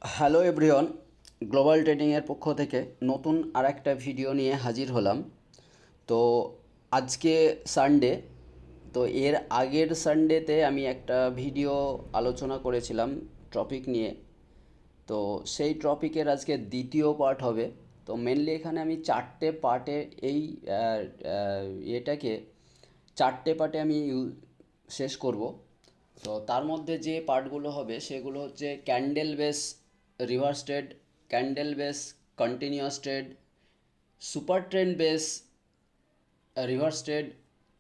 Hello everyone, global ট্রেডিংয়ের পক্ষ থেকে নতুন আর একটা ভিডিও নিয়ে হাজির হলাম। তো আজকে সানডে, তো এর আগের সানডেতে আমি একটা ভিডিও আলোচনা করেছিলাম টপিক নিয়ে। তো সেই টপিকের আজকে দ্বিতীয় পার্ট হবে। তো মেনলি এখানে আমি চারটে পার্টে এই আহ, আহ, এটাকে চারটে পার্টে আমি শেষ করব। তো তার মধ্যে যে পার্টগুলো হবে সেগুলো হচ্ছে candle base reverse trade, candle base continuous trade, super trend base reverse trade,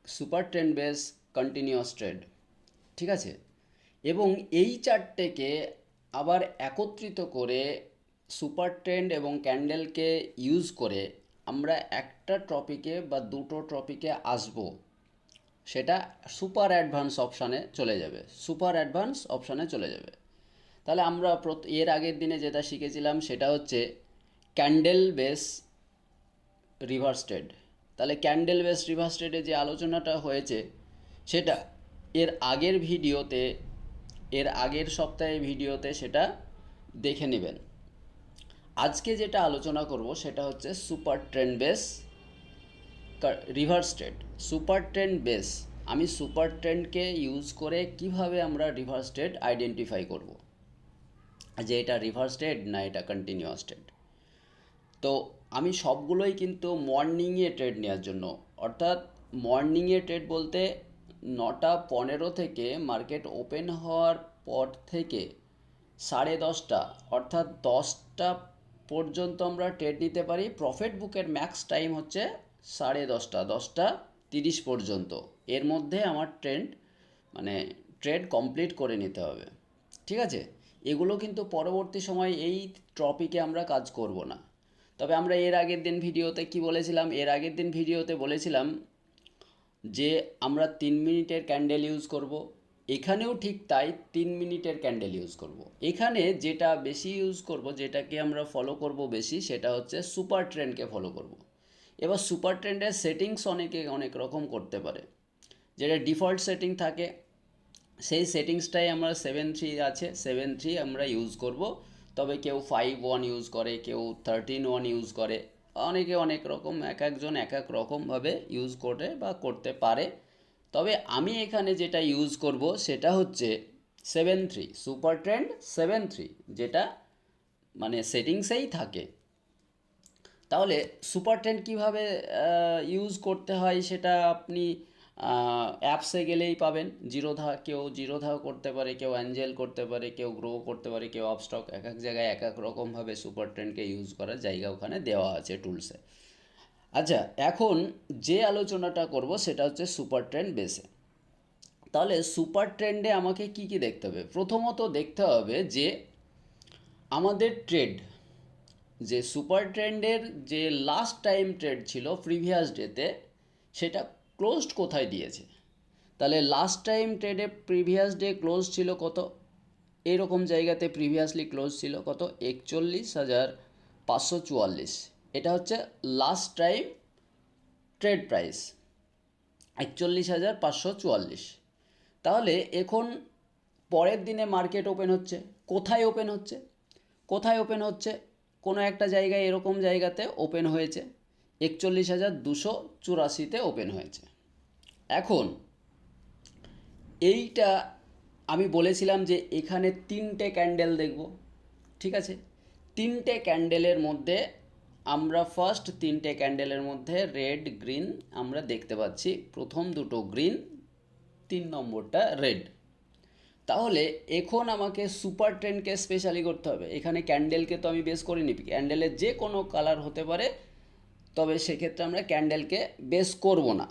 super trend base continuous trade. ঠিক আছে? এবং এই চারটেকে আবার একত্রিত করে সুপার ট্রেন্ড এবং ক্যান্ডেলকে ইউজ করে আমরা একটা টপিকে বা দুটো টপিকে আসবো। সেটা সুপার অ্যাডভান্স অপশানে চলে যাবে, সুপার অ্যাডভান্স অপশানে চলে যাবে। তাহলে আমরা এর আগের দিনে যেটা শিখেছিলাম সেটা হচ্ছে ক্যান্ডেল বেস রিভার্স ট্রেড। তাহলে ক্যান্ডেল বেস রিভার্স ট্রেডে যে আলোচনাটা হয়েছে সেটা এর আগের ভিডিওতে, এর আগের সপ্তাহে ভিডিওতে সেটা দেখে নেবেন। আজকে যেটা আলোচনা করব সেটা হচ্ছে super trend base reverse trade. Super trend base, আমি সুপার ট্রেন্ডকে ইউজ করে কিভাবে আমরা রিভার্স ট্রেড আইডেন্টিফাই করব, যে এটা রিভার্স ট্রেড না এটা কন্টিনিউয়াস ট্রেড। তো আমি সবগুলোই কিন্তু মর্নিংয়ে ট্রেড নেওয়ার জন্য, অর্থাৎ মর্নিংয়ে ট্রেড বলতে 9:15 থেকে মার্কেট ওপেন হওয়ার পর থেকে 10:30, অর্থাৎ 10টা পর্যন্ত আমরা ট্রেড নিতে পারি। প্রফিট বুকের ম্যাক্স টাইম হচ্ছে 10:30, 10:30 পর্যন্ত। এর মধ্যে আমার ট্রেড কমপ্লিট করে নিতে হবে। ঠিক আছে? এগুলো কিন্তু পরবর্তী সময় এই টপিকে আমরা কাজ করব না। তবে আমরা এর আগের দিন ভিডিওতে কি বলেছিলাম, এর আগের দিন ভিডিওতে বলেছিলাম যে আমরা 3 মিনিটের ক্যান্ডেল ইউজ করব। এখানেও ঠিক তাই, 3 মিনিটের ক্যান্ডেল ইউজ করব। এখানে যেটা বেশি ইউজ করব, যেটাকে আমরা ফলো করব বেশি, সেটা হচ্ছে সুপার ট্রেন্ডকে ফলো করব। এবার সুপার ট্রেন্ডের সেটিংস অনেকে অনেক রকম করতে পারে। যেটা ডিফল্ট সেটিং থাকে সেই সেটিংসটাই আমরা 7:3 আছে, 7:3 আমরা ইউজ করব। তবে কেউ 5:1 ইউজ করে, কেউ 13:1 ইউজ করে, অনেকে অনেক রকম, এক একজন এক এক রকমভাবে ইউজ করে বা করতে পারে। তবে আমি এখানে যেটা ইউজ করব সেটা হচ্ছে 7:3, সুপার ট্রেন্ড 7:3, যেটা সেটিংসেই থাকে। তাহলে সুপার ট্রেন্ড কীভাবে ইউজ করতে হয় সেটা আপনি অ্যাপসে গেলেই পাবেন। জিরোধা, কেউ জিরোধাও করতে পারে, কেউ অ্যাঞ্জেল করতে পারে, কেউ গ্রো করতে পারে, কেউ আপস্টক, এক এক জায়গায় এক এক রকমভাবে সুপার ট্রেন্ডকে ইউজ করার জায়গা ওখানে দেওয়া আছে টুলসে। আচ্ছা, এখন যে আলোচনাটা করব সেটা হচ্ছে সুপার ট্রেন্ড বেসে। তাহলে সুপার ট্রেন্ডে আমাকে কি কি দেখতে হবে? প্রথমত দেখতে হবে যে আমাদের ট্রেড, যে সুপার ট্রেন্ডের যে লাস্ট টাইম ট্রেড ছিল প্রিভিয়াস ডেতে, সেটা ক্লোজড কোথায় দিয়েছে। তাহলে লাস্ট টাইম ট্রেডে প্রিভিয়াস ডে ক্লোজ ছিল কত? এইরকম জায়গাতে প্রিভিয়াসলি ক্লোজ ছিল কত? 41,544। এটা হচ্ছে লাস্ট টাইম ট্রেড প্রাইস, 41,544। তাহলে এখন পরের দিনে মার্কেট ওপেন হচ্ছে, কোথায় ওপেন হচ্ছে? কোথায় ওপেন হচ্ছে? কোনো একটা জায়গায় এরকম জায়গাতে ওপেন হয়েছে, 41,284-তে ওপেন হয়েছে। এখন এইটা আমি বলেছিলাম যে এখানে 3টে ক্যান্ডেল দেখব। ঠিক আছে? 3টে ক্যান্ডেলের মধ্যে আমরা ফার্স্ট 3টে ক্যান্ডেলের মধ্যে রেড গ্রিন আমরা দেখতে পাচ্ছি। প্রথম দুটো গ্রিন, 3 নম্বরটা রেড। তাহলে এখন আমাকে সুপার ট্রেন্ডকে স্পেশালি করতে হবে। এখানে ক্যান্ডেলকে তো আমি বেস করিনি, ক্যান্ডেলের যে কোনো কালার হতে পারে, তবে সেক্ষেত্রে আমরা ক্যান্ডেলকে বেস করব না।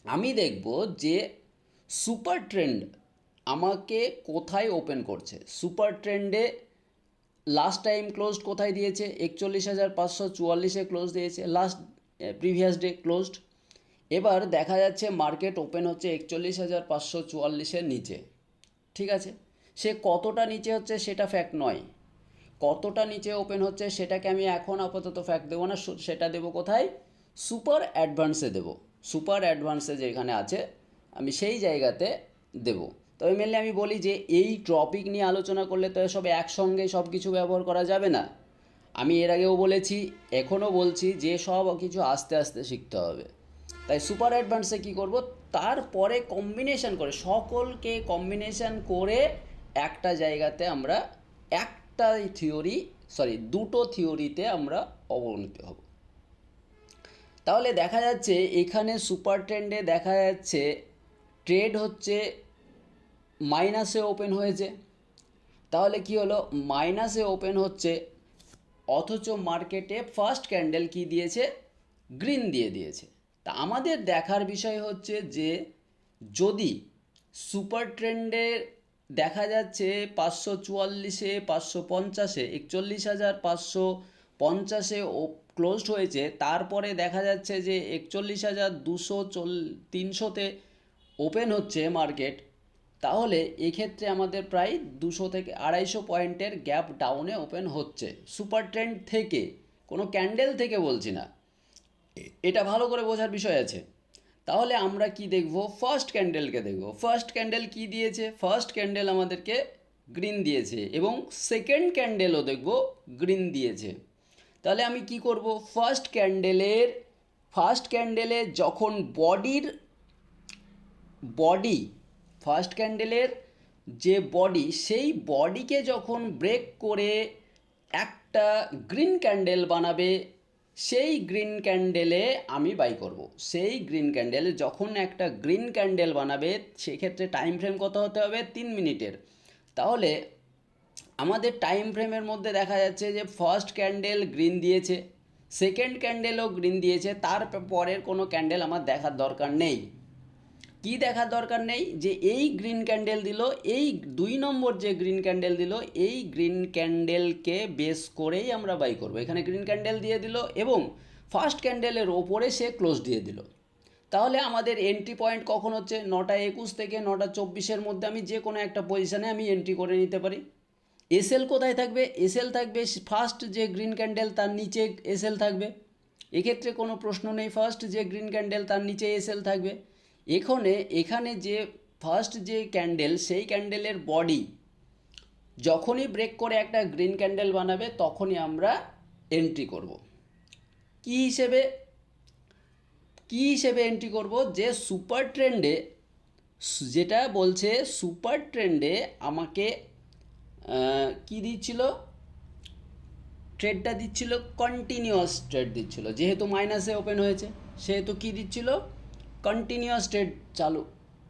আমি দেখব যে সুপার ট্রেন্ড আমাকে কোথায় ওপেন করছে। সুপার ট্রেন্ডে লাস্ট টাইম ক্লোজড কোথায় দিয়েছে? 41,544-এ ক্লোজ দিয়েছে লাস্ট প্রিভিয়াস ডে ক্লোজড। এবার দেখা যাচ্ছে মার্কেট ওপেন হচ্ছে 41,544-এর নিচে। ঠিক আছে? সে কতটা নিচে হচ্ছে সেটা ফ্যাক্ট নয়, কতটা নিচে ওপেন হচ্ছে সেটাকে আমি এখন আপাতত ফ্যাক্ট দেবো না, সেটা দেবো কোথায়? সুপার অ্যাডভান্সে দেবো। সুপার অ্যাডভান্সে যেখানে আছে আমি সেই জায়গাতে দেব। তবে মেনলি আমি বলি যে এই টপিক নিয়ে আলোচনা করলে তো সব একসঙ্গে সব কিছু ব্যবহার করা যাবে না। আমি এর আগেও বলেছি, এখনও বলছি যে সব কিছু আস্তে আস্তে শিখতে হবে। তাই সুপার অ্যাডভান্সে কী করব, তারপরে কম্বিনেশন করে সকলকে কম্বিনেশন করে একটা জায়গাতে আমরা একটা থিওরি দুটো থিওরিতে আমরা অবনীত হব। তাহলে দেখা যাচ্ছে এখানে সুপার ট্রেন্ডে দেখা যাচ্ছে ট্রেড হচ্ছে মাইনাসে ওপেন হয়েছে। তাহলে কি হলো, মাইনাসে ওপেন হচ্ছে, অথচ মার্কেটে ফার্স্ট ক্যান্ডেল কি দিয়েছে, গ্রিন দিয়ে দিয়েছে। তা আমাদের দেখার বিষয় হচ্ছে যে যদি সুপার ট্রেন্ডে দেখা যাচ্ছে 544-এ 550-এ 41,550-এ ক্লোজড হয়েছে, তারপরে দেখা যাচ্ছে যে 41,200-300-তে ওপেন হচ্ছে মার্কেট, তাহলে এক্ষেত্রে আমাদের প্রায় 200 থেকে 250 পয়েন্টের গ্যাপ ডাউনে ওপেন হচ্ছে সুপার ট্রেন্ড থেকে, কোনো ক্যান্ডেল থেকে বলছি না, এটা ভালো করে বোঝার বিষয় আছে। তাহলে আমরা কি দেখব, ফার্স্ট ক্যান্ডেলকে দেখব। ফার্স্ট ক্যান্ডেল কি দিয়েছে, ফার্স্ট ক্যান্ডেল আমাদেরকে গ্রিন দিয়েছে এবং সেকেন্ড ক্যান্ডেলও দেখব গ্রিন দিয়েছে। তাহলে আমি কি করব, ফার্স্ট ক্যান্ডেলে যখন ফার্স্ট ক্যান্ডেলের যে বডি, সেই বডিকে যখন ব্রেক করে একটা গ্রিন ক্যান্ডেল বানাবে, সেই গ্রিন ক্যান্ডেলে আমি বাই করব। সেই গ্রিন ক্যান্ডেলে যখন একটা গ্রিন ক্যান্ডেল বানাবে, সেক্ষেত্রে টাইম ফ্রেম কত হতে হবে, 3 মিনিটের। তাহলে আমাদের টাইম ফ্রেমের মধ্যে দেখা যাচ্ছে যে ফার্স্ট ক্যান্ডেল গ্রিন দিয়েছে, সেকেন্ড ক্যান্ডেলও গ্রিন দিয়েছে, তার পরের কোনো ক্যান্ডেল আমার দেখার দরকার নেই। কি দেখার দরকার নেই, যে এই গ্রিন ক্যান্ডেল দিল, এই 2 নম্বর যে গ্রিন ক্যান্ডেল দিল, এই গ্রিন ক্যান্ডেলকে বেস করেই আমরা বাই করব। এখানে গ্রিন ক্যান্ডেল দিয়ে দিল এবং ফার্স্ট ক্যান্ডেলের ওপরে সে ক্লোজ দিয়ে দিল। তাহলে আমাদের এন্ট্রি পয়েন্ট কখন হচ্ছে, 9:21 থেকে 9:24-এর মধ্যে আমি যে কোনো একটা পজিশানে আমি এন্ট্রি করে নিতে পারি। এসএল কোথায় থাকবে, এসএল থাকবে ফার্স্ট যে গ্রিন ক্যান্ডেল তার নিচে এসএল থাকবে, এক্ষেত্রে কোনো প্রশ্ন নেই, ফার্স্ট যে গ্রিন ক্যান্ডেল তার নিচে এসএল থাকবে। এখানে যে ফার্স্ট যে ক্যান্ডেল, সেই ক্যান্ডেলের বডি যখনই ব্রেক করে একটা গ্রিন ক্যান্ডেল বানাবে, তখনই আমরা এন্ট্রি করব। কি হিসেবে এন্ট্রি করব, যে সুপার ট্রেন্ডে যেটা বলছে, সুপার ট্রেন্ডে আমাকে কি দিচ্ছিল, ট্রেডটা দিচ্ছিল কন্টিনিউয়াস ট্রেড দিচ্ছিল, যেহেতু মাইনাসে ওপেন হয়েছে সেহেতু কি দিচ্ছিল, কন্টিনিউয়াস ট্রেড চালু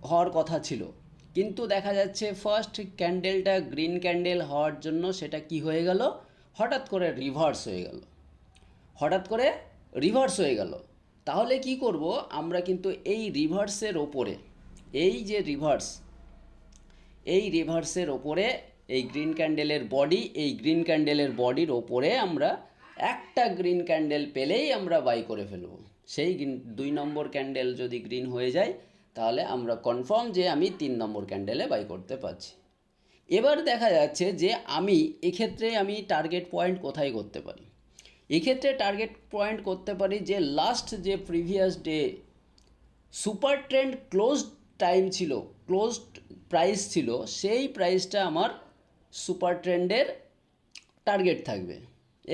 হওয়ার কথা ছিল। কিন্তু দেখা যাচ্ছে ফার্স্ট ক্যান্ডেলটা গ্রিন ক্যান্ডেল হওয়ার জন্য সেটা কি হয়ে গেল, হঠাৎ করে রিভার্স হয়ে গেল। তাহলে কি করব, আমরা কিন্তু এই রিভার্সের ওপরে, এই যে রিভার্সের ওপরে এই গ্রিন ক্যান্ডেলের বডির ওপরে আমরা একটা গ্রিন ক্যান্ডেল পেলেই আমরা বাই করে ফেলব। সেই 2 নম্বর ক্যান্ডেল যদি গ্রিন হয়ে যায়, তাহলে আমরা কনফার্ম যে আমি 3 নম্বর ক্যান্ডেলে বাই করতে পারছি। এবার দেখা যাচ্ছে যে এক্ষেত্রে আমি টার্গেট পয়েন্ট কোথায় করতে পারি, এক্ষেত্রে টার্গেট পয়েন্ট করতে পারি যে লাস্ট যে previous day super trend closed price ছিল, সেই প্রাইসটা আমার সুপার ট্রেন্ডের টার্গেট থাকবে।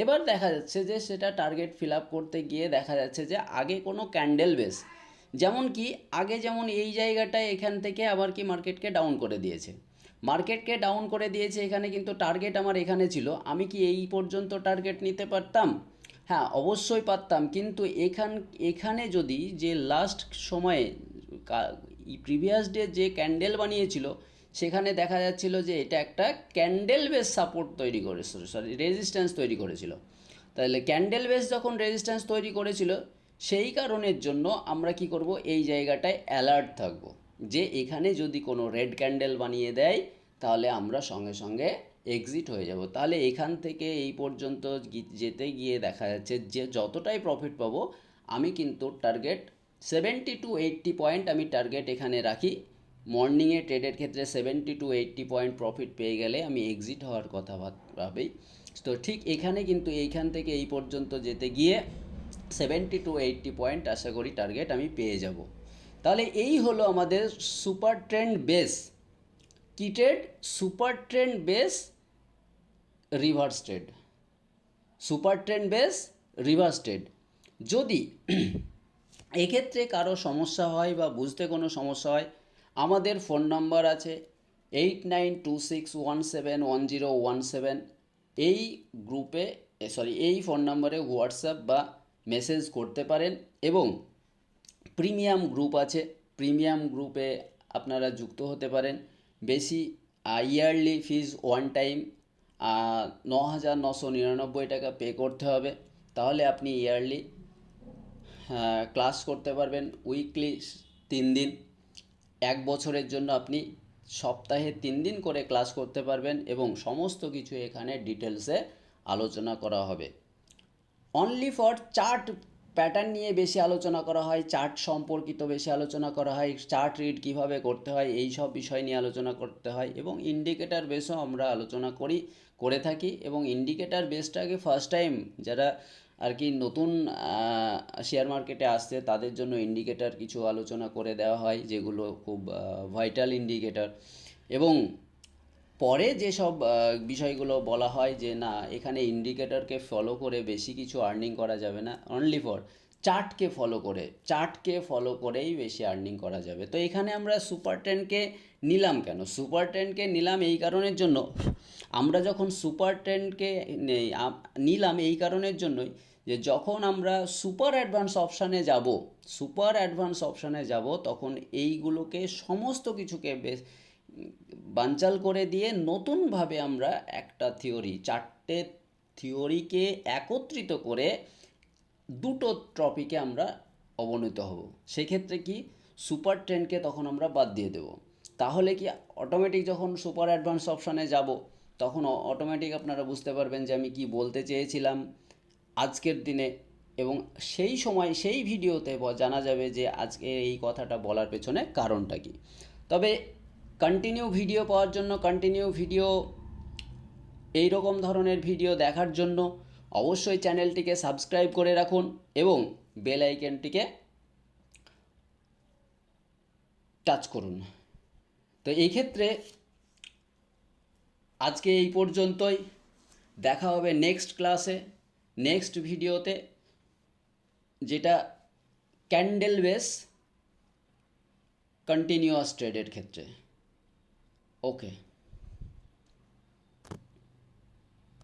এবার দেখা যাচ্ছে যে সেটা টার্গেট ফিল আপ করতে গিয়ে দেখা যাচ্ছে যে আগে কোনো ক্যান্ডেল বেস, যেমন এই জায়গাটায় এখান থেকে আবার কি মার্কেটকে ডাউন করে দিয়েছে, এখানে কিন্তু টার্গেট আমার এখানে ছিল, আমি কি এই পর্যন্ত টার্গেট নিতে পারতাম? হ্যাঁ, অবশ্যই পারতাম, কিন্তু এখানে যদি যে লাস্ট সময়ে প্রিভিয়াস ডে যে ক্যান্ডেল বানিয়েছিল, সেখানে দেখা যাচ্ছিল যে এটা একটা ক্যান্ডেল বেস সাপোর্ট তৈরি করেছিল, রেজিস্ট্যান্স তৈরি করেছিল। তাহলে ক্যান্ডেল বেস যখন রেজিস্ট্যান্স তৈরি করেছিল, সেই কারণের জন্য আমরা কি করব, এই জায়গাটায় অ্যালার্ট থাকব যে এখানে যদি কোনো রেড ক্যান্ডেল বানিয়ে দেয়, তাহলে আমরা সঙ্গে সঙ্গে এক্সিট হয়ে যাব। তাহলে এখান থেকে এই পর্যন্ত যেতে গিয়ে দেখা যাচ্ছে যে যতটাই প্রফিট পাবো, আমি কিন্তু টার্গেট 70-80 পয়েন্ট আমি টার্গেট এখানে রাখি। মর্নিংয়ে ট্রেডের ক্ষেত্রে 70-80 পয়েন্ট প্রফিট পেয়ে গেলে আমি এক্সিট হওয়ার কথা ভাবি। তো ঠিক এখানে কিন্তু এইখান থেকে এই পর্যন্ত যেতে গিয়ে 70-80 পয়েন্ট আশা করি টার্গেট আমি পেয়ে যাব। তাহলে এই হলো আমাদের সুপার ট্রেন্ড বেস কিটেড super trend base reverse trade, super trend base reverse trade. যদি এক্ষেত্রে কারো সমস্যা হয় বা বুঝতে কোনো সমস্যা হয়, আমাদের ফোন নাম্বার আছে 8926171017, এই গ্রুপে এই ফোন নাম্বারে হোয়াটসঅ্যাপ বা মেসেজ করতে পারেন। এবং প্রিমিয়াম গ্রুপ আছে, প্রিমিয়াম গ্রুপে আপনারা যুক্ত হতে পারেন। বেশি ইয়ারলি ফিজ ওয়ান টাইম 9,999 টাকা পে করতে হবে, তাহলে আপনি ইয়ারলি ক্লাস করতে পারবেন উইকলি 3 দিন। 1 বছরের জন্য আপনি সপ্তাহে 3 দিন করে ক্লাস করতে পারবেন এবং সমস্ত কিছু এখানে ডিটেলসে আলোচনা করা হবে। অনলি ফর চার্ট প্যাটার্ন নিয়ে বেশি আলোচনা করা হয়, চার্ট সম্পর্কিত বেশি আলোচনা করা হয়, চার্ট রিড কীভাবে করতে হয় এই সব বিষয় নিয়ে আলোচনা করতে হয়। এবং ইন্ডিকেটার বেসও আমরা আলোচনা করে থাকি। এবং ইন্ডিকেটার বেসটাকে ফার্স্ট টাইম যারা আর কি নতুন শেয়ার মার্কেটে আসছে তাদের জন্য ইন্ডিকেটার কিছু আলোচনা করে দেওয়া হয়, যেগুলো খুব ভাইটাল ইন্ডিকেটার। এবং পরে যেসব বিষয়গুলো বলা হয় যে না, এখানে ইন্ডিকেটরকে ফলো করে বেশি কিছু আর্নিং করা যাবে না, অনলি ফর চার্টকে ফলো করেই বেশি আর্নিং করা যাবে। তো এখানে আমরা সুপার টেনকে নিলাম কেন? সুপার টেনকে নিলাম এই কারণের জন্য, আমরা যখন সুপার টেনকে নিলাম এই কারণের জন্যই যে যখন আমরা সুপার অ্যাডভান্স অপশানে যাব তখন এইগুলোকে সমস্ত কিছুকে বানচাল করে দিয়ে নতুনভাবে আমরা একটা চারটে থিওরিকে একত্রিত করে দুটো টপিকে আমরা অবনীত হব। সেক্ষেত্রে কি সুপার ট্রেন্ডকে তখন আমরা বাদ দিয়ে দেব। তাহলে কি অটোমেটিক যখন সুপার অ্যাডভান্স অপশানে যাব তখন অটোমেটিক আপনারা বুঝতে পারবেন যে আমি কি বলতে চেয়েছিলাম আজকের দিনে। এবং সেই সময় সেই ভিডিওতে জানা যাবে যে আজকে এই কথাটা বলার পেছনে কারণটা কি। তবে কন্টিনিউ ভিডিও পাওয়ার জন্য, কন্টিনিউ ভিডিও এই রকম ধরনের ভিডিও দেখার জন্য অবশ্যই চ্যানেলটিকে সাবস্ক্রাইব করে রাখুন এবং বেল আইকনটিকে টাচ করুন। তো এই ক্ষেত্রে আজকে এই পর্যন্তই, দেখা হবে নেক্সট ক্লাসে, নেক্সট ভিডিওতে, যেটা ক্যান্ডেল বেস কন্টিনিউয়াস ট্রেডের ক্ষেত্রে। ওকে।